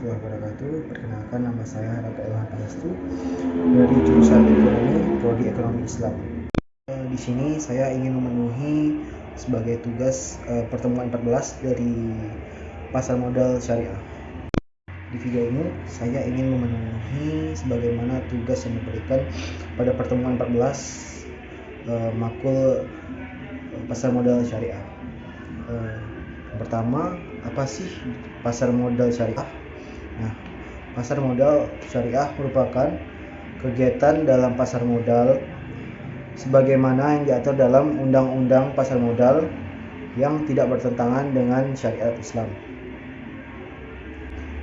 warahmatullahi wabarakatuh. Perkenalkan, nama saya Raka Ilham Pangestu dari jurusan Ekonomi, Prodi Ekonomi Islam. Di sini saya ingin memenuhi sebagai tugas pertemuan 14 dari pasar modal syariah. Di video ini saya ingin memenuhi sebagaimana tugas yang diberikan pada pertemuan 14 makul pasar modal syariah. Pertama, apa sih pasar modal syariah? Nah, pasar modal syariah merupakan kegiatan dalam pasar modal sebagaimana yang diatur dalam Undang-Undang Pasar Modal yang tidak bertentangan dengan syariat Islam.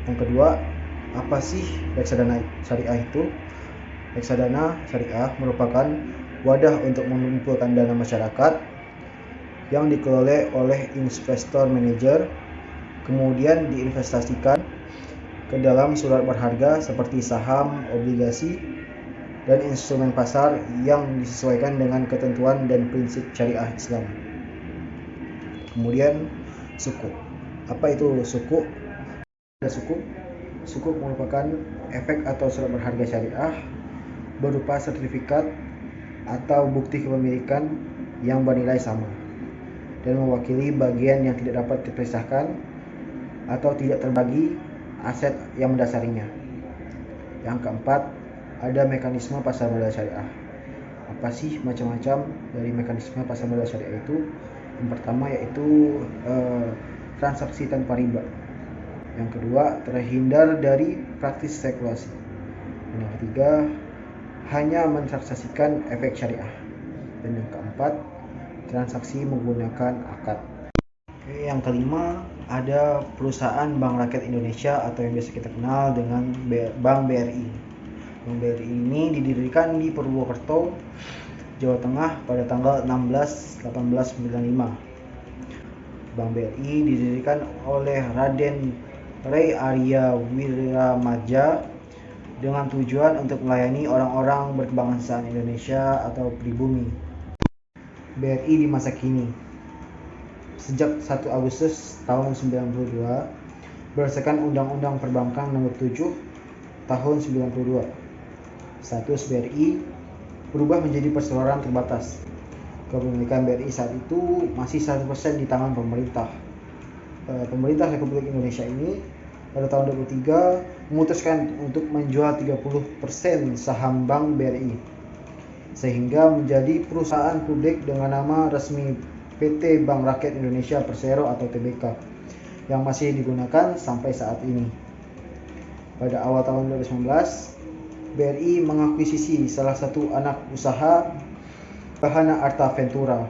Yang kedua, apa sih reksadana syariah itu? Reksadana syariah merupakan wadah untuk mengumpulkan dana masyarakat yang dikelola oleh investor manajer, kemudian diinvestasikan ke dalam surat berharga seperti saham, obligasi, dan instrumen pasar yang disesuaikan dengan ketentuan dan prinsip syariah Islam. Kemudian sukuk. Apa itu sukuk? Sukuk merupakan efek atau surat berharga syariah berupa sertifikat atau bukti kepemilikan yang bernilai sama dan mewakili bagian yang tidak dapat dipisahkan atau tidak terbagi aset yang mendasarinya. Yang keempat, ada mekanisme pasar modal syariah. Apa sih macam-macam dari mekanisme pasar modal syariah itu? Yang pertama yaitu transaksi tanpa riba. Yang kedua, terhindar dari praktis spekulasi. Dan yang ketiga, hanya mentransaksikan efek syariah. Dan yang keempat, transaksi menggunakan akad. Yang kelima, ada perusahaan Bank Rakyat Indonesia atau yang biasa kita kenal dengan Bank BRI. Bank BRI ini didirikan di Purwokerto, Jawa Tengah pada tanggal 16/1895. Bank BRI didirikan oleh Raden Ray Arya Wiramaja dengan tujuan untuk melayani orang-orang berkebangsaan Indonesia atau pribumi. BRI di masa kini. Sejak 1 Agustus tahun 92 berdasarkan Undang-Undang Perbankan Nomor 7 tahun 92. Status BRI berubah menjadi perseroan terbatas. Kepemilikan BRI saat itu masih 100% di tangan pemerintah. Pemerintah Republik Indonesia ini pada tahun 2003 memutuskan untuk menjual 30% saham Bank BRI sehingga menjadi perusahaan publik dengan nama resmi PT Bank Rakyat Indonesia Persero atau TBK yang masih digunakan sampai saat ini. Pada awal tahun 2019, BRI mengakuisisi salah satu anak usaha Bahana Arta Ventura,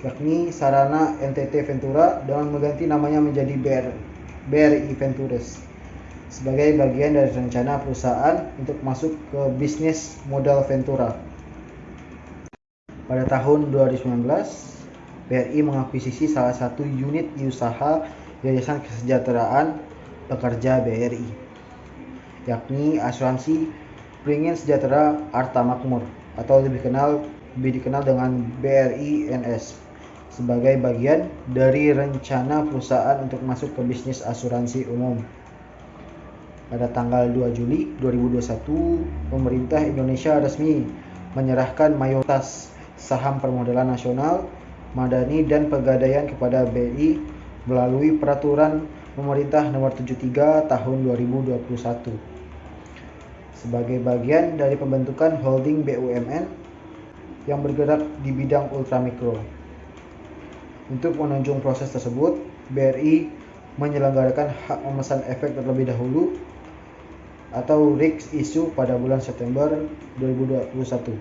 yakni Sarana NTT Ventura, dengan mengganti namanya menjadi BRI Ventures sebagai bagian dari rencana perusahaan untuk masuk ke bisnis modal Ventura. Pada tahun 2019, BRI mengakuisisi salah satu unit usaha Yayasan Kesejahteraan Pekerja BRI, yakni asuransi Beringin Sejahtera Arta Makmur atau lebih dikenal dengan BRINS sebagai bagian dari rencana perusahaan untuk masuk ke bisnis asuransi umum. Pada tanggal 2 Juli 2021, pemerintah Indonesia resmi menyerahkan mayoritas saham permodalan nasional, madani, dan pegadaian kepada BRI melalui Peraturan Pemerintah Nomor 73 Tahun 2021 sebagai bagian dari pembentukan holding BUMN yang bergerak di bidang ultramikro. Untuk menunjang proses tersebut, BRI menyelenggarakan hak memesan efek terlebih dahulu atau rights issue pada bulan September 2021.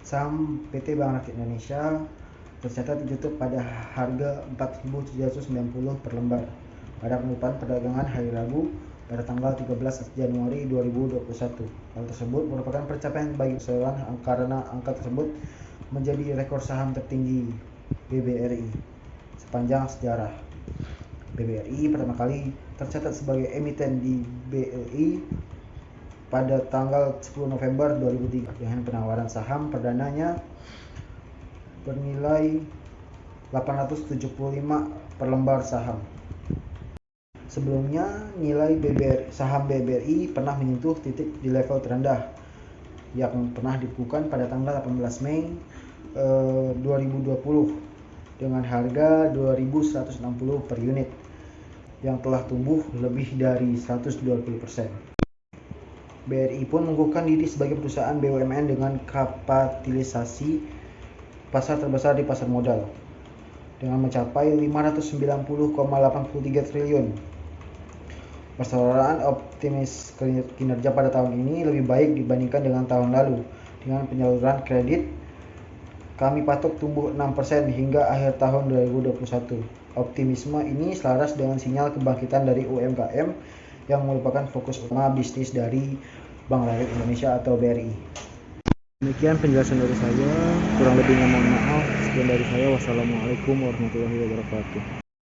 Saham PT Bank Rakyat Indonesia tercatat ditutup pada harga 4.790 per lembar pada penutupan perdagangan hari Rabu pada tanggal 13 Januari 2021. Hal tersebut merupakan pencapaian bagi perseroan karena angka tersebut menjadi rekor saham tertinggi BBRI sepanjang sejarah. BBRI pertama kali tercatat sebagai emiten di BLI pada tanggal 10 November 2003 dengan penawaran saham perdananya bernilai 875 per lembar saham. Sebelumnya, nilai saham BBRI pernah menyentuh titik di level terendah yang pernah dibukukan pada tanggal 18 Mei 2020 dengan harga 2.160 per unit yang telah tumbuh lebih dari 120%. BRI pun mengukuhkan diri sebagai perusahaan BUMN dengan kapitalisasi pasar terbesar di pasar modal dengan mencapai 590,83 triliun. Perseroan optimis kinerja pada tahun ini lebih baik dibandingkan dengan tahun lalu. Dengan penyaluran kredit, kami patok tumbuh 6% hingga akhir tahun 2021. Optimisme ini selaras dengan sinyal kebangkitan dari UMKM yang merupakan fokus utama bisnis dari Bank Rakyat Indonesia atau BRI. Demikian penjelasan dari saya, kurang lebihnya mohon maaf. Sekian dari saya, wassalamualaikum warahmatullahi wabarakatuh.